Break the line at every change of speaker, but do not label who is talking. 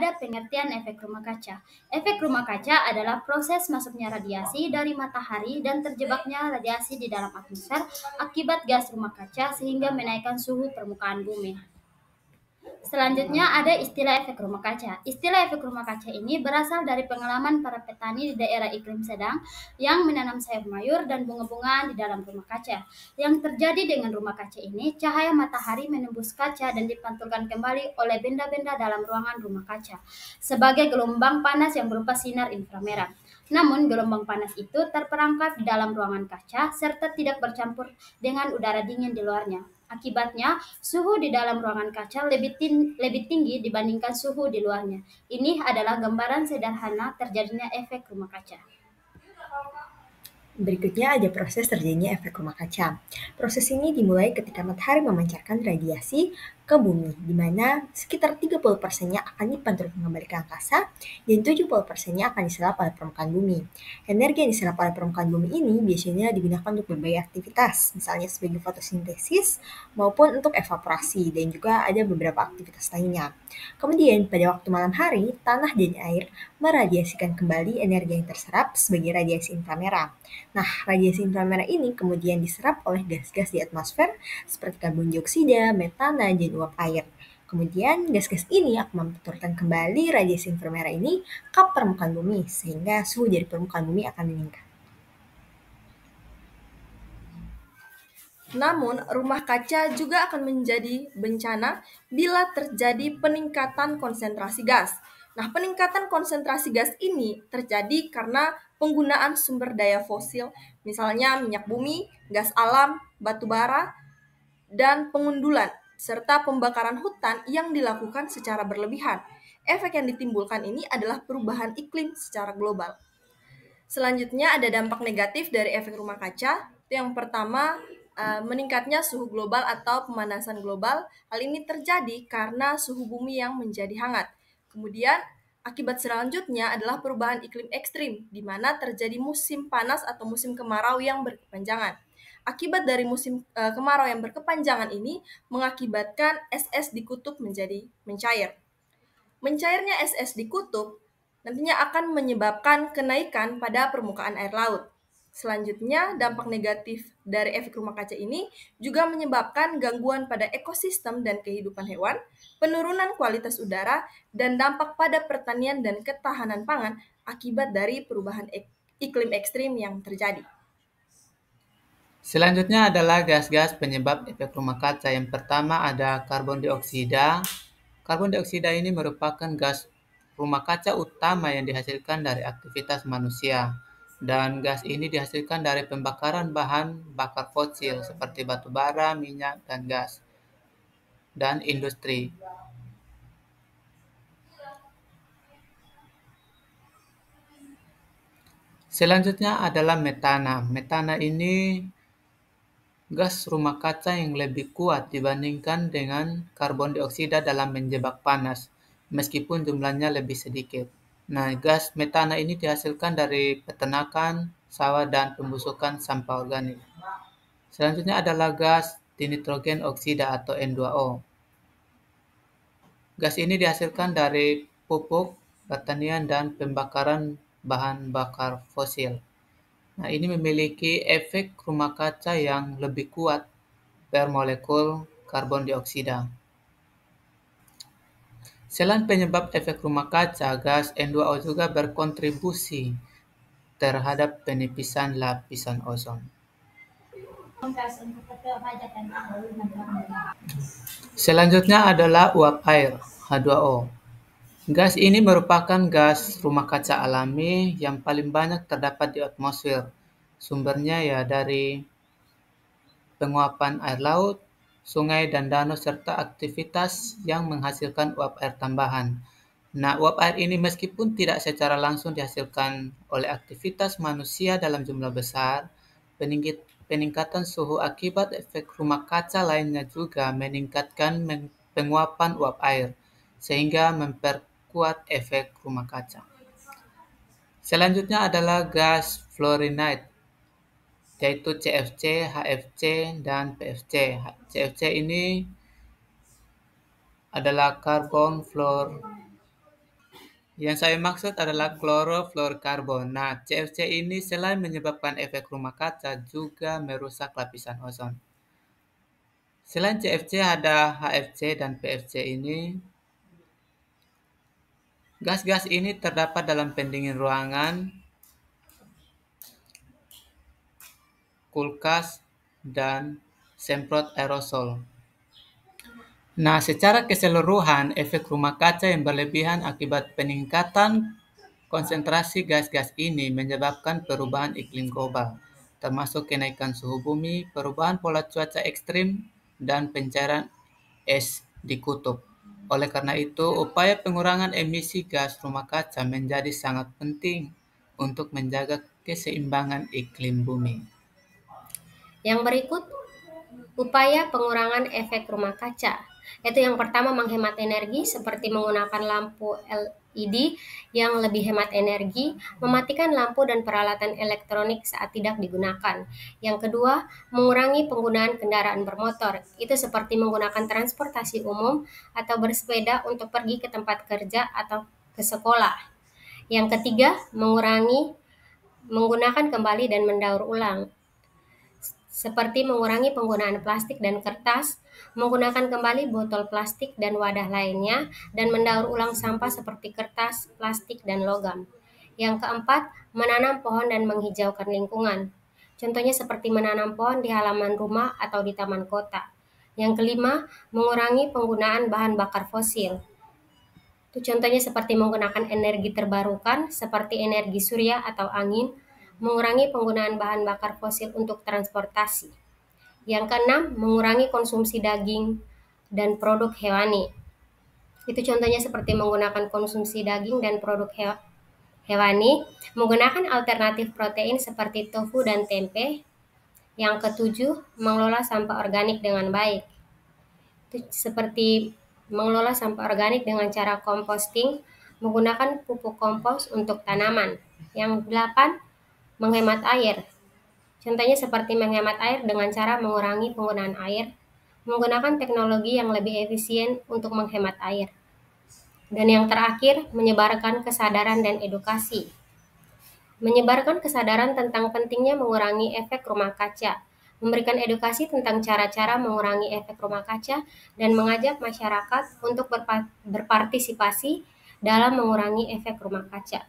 ada pengertian efek rumah kaca. Efek rumah kaca adalah proses masuknya radiasi dari matahari dan terjebaknya radiasi di dalam atmosfer akibat gas rumah kaca sehingga menaikkan suhu permukaan bumi. Selanjutnya ada istilah efek rumah kaca. Istilah efek rumah kaca ini berasal dari pengalaman para petani di daerah iklim sedang yang menanam sayur mayur dan bunga-bunga di dalam rumah kaca. Yang terjadi dengan rumah kaca ini, cahaya matahari menembus kaca dan dipantulkan kembali oleh benda-benda dalam ruangan rumah kaca sebagai gelombang panas yang berupa sinar inframerah. Namun, gelombang panas itu terperangkap di dalam ruangan kaca serta tidak bercampur dengan udara dingin di luarnya. Akibatnya, suhu di dalam ruangan kaca lebih tinggi dibandingkan suhu di luarnya. Ini adalah gambaran sederhana terjadinya efek rumah kaca.
Berikutnya ada proses terjadinya efek rumah kaca. Proses ini dimulai ketika matahari memancarkan radiasi ke bumi, di mana sekitar 30%-nya akan dipantulkan kembali ke angkasa dan 70%-nya akan diserap oleh permukaan bumi. Energi yang diserap oleh permukaan bumi ini biasanya digunakan untuk berbagai aktivitas, misalnya sebagai fotosintesis maupun untuk evaporasi, dan juga ada beberapa aktivitas lainnya. Kemudian pada waktu malam hari, tanah dan air meradiasikan kembali energi yang terserap sebagai radiasi inframerah. Nah, radiasi inframerah ini kemudian diserap oleh gas-gas di atmosfer seperti karbon dioksida, metana, dan uap air. Kemudian gas-gas ini akan membenturkan kembali radiasi inframerah ini ke permukaan bumi sehingga suhu dari permukaan bumi akan meningkat. Namun, rumah kaca juga akan menjadi bencana bila terjadi peningkatan konsentrasi gas. Nah, peningkatan konsentrasi gas ini terjadi karena penggunaan sumber daya fosil, misalnya minyak bumi, gas alam, batu bara, dan pengundulan, serta pembakaran hutan yang dilakukan secara berlebihan. Efek yang ditimbulkan ini adalah perubahan iklim secara global. Selanjutnya ada dampak negatif dari efek rumah kaca. Yang pertama, meningkatnya suhu global atau pemanasan global. Hal ini terjadi karena suhu bumi yang menjadi hangat. Kemudian, akibat selanjutnya adalah perubahan iklim ekstrim, di mana terjadi musim panas atau musim kemarau yang berkepanjangan. Akibat dari musim kemarau yang berkepanjangan ini mengakibatkan es di kutub menjadi mencair. Mencairnya es di kutub nantinya akan menyebabkan kenaikan pada permukaan air laut. Selanjutnya, dampak negatif dari efek rumah kaca ini juga menyebabkan gangguan pada ekosistem dan kehidupan hewan, penurunan kualitas udara, dan dampak pada pertanian dan ketahanan pangan akibat dari perubahan iklim ekstrim yang terjadi.
Selanjutnya adalah gas-gas penyebab efek rumah kaca. Yang pertama ada karbon dioksida. Karbon dioksida ini merupakan gas rumah kaca utama yang dihasilkan dari aktivitas manusia. Dan gas ini dihasilkan dari pembakaran bahan bakar fosil seperti batu bara, minyak, dan gas, dan industri. Selanjutnya adalah metana. Metana ini gas rumah kaca yang lebih kuat dibandingkan dengan karbon dioksida dalam menjebak panas, meskipun jumlahnya lebih sedikit. Nah, gas metana ini dihasilkan dari peternakan, sawah, dan pembusukan sampah organik. Selanjutnya adalah gas dinitrogen oksida atau N2O. Gas ini dihasilkan dari pupuk, pertanian, dan pembakaran bahan bakar fosil. Nah, ini memiliki efek rumah kaca yang lebih kuat per molekul karbon dioksida. Selain penyebab efek rumah kaca, gas N2O juga berkontribusi terhadap penipisan lapisan ozon. Selanjutnya adalah uap air, H2O. Gas ini merupakan gas rumah kaca alami yang paling banyak terdapat di atmosfer. Sumbernya ya dari penguapan air laut, sungai dan danau serta aktivitas yang menghasilkan uap air tambahan. Nah, uap air ini meskipun tidak secara langsung dihasilkan oleh aktivitas manusia dalam jumlah besar, peningkatan suhu akibat efek rumah kaca lainnya juga meningkatkan penguapan uap air, sehingga memperkuat efek rumah kaca. Selanjutnya adalah gas fluorinate, yaitu CFC, HFC, dan PFC. CFC ini adalah karbon Yang saya maksud adalah klorofluorkarbon. Nah, CFC ini selain menyebabkan efek rumah kaca, juga merusak lapisan ozon. Selain CFC ada HFC dan PFC ini. Gas-gas ini terdapat dalam pendingin ruangan, kulkas, dan semprot aerosol. Nah, secara keseluruhan, efek rumah kaca yang berlebihan akibat peningkatan konsentrasi gas-gas ini menyebabkan perubahan iklim global, termasuk kenaikan suhu bumi, perubahan pola cuaca ekstrim, dan pencairan es di kutub. Oleh karena itu, upaya pengurangan emisi gas rumah kaca menjadi sangat penting untuk menjaga keseimbangan iklim bumi.
Yang berikut, upaya pengurangan efek rumah kaca. Yaitu yang pertama, menghemat energi seperti menggunakan lampu LED yang lebih hemat energi, mematikan lampu dan peralatan elektronik saat tidak digunakan. Yang kedua, mengurangi penggunaan kendaraan bermotor. Itu seperti menggunakan transportasi umum atau bersepeda untuk pergi ke tempat kerja atau ke sekolah. Yang ketiga, menggunakan kembali dan mendaur ulang, seperti mengurangi penggunaan plastik dan kertas, menggunakan kembali botol plastik dan wadah lainnya, dan mendaur ulang sampah seperti kertas, plastik, dan logam. Yang keempat, menanam pohon dan menghijaukan lingkungan. Contohnya seperti menanam pohon di halaman rumah atau di taman kota. Yang kelima, mengurangi penggunaan bahan bakar fosil. Itu contohnya seperti menggunakan energi terbarukan seperti energi surya atau angin, mengurangi penggunaan bahan bakar fosil untuk transportasi. Yang keenam, mengurangi konsumsi daging dan produk hewani. Itu contohnya seperti menggunakan konsumsi daging dan produk hewani, menggunakan alternatif protein seperti tofu dan tempe. Yang ketujuh, mengelola sampah organik dengan baik. Itu seperti mengelola sampah organik dengan cara composting, menggunakan pupuk kompos untuk tanaman. Yang delapan, menghemat air. Contohnya seperti menghemat air dengan cara mengurangi penggunaan air, menggunakan teknologi yang lebih efisien untuk menghemat air. Dan yang terakhir, menyebarkan kesadaran dan edukasi. Menyebarkan kesadaran tentang pentingnya mengurangi efek rumah kaca, memberikan edukasi tentang cara-cara mengurangi efek rumah kaca, dan mengajak masyarakat untuk berpartisipasi dalam mengurangi efek rumah kaca.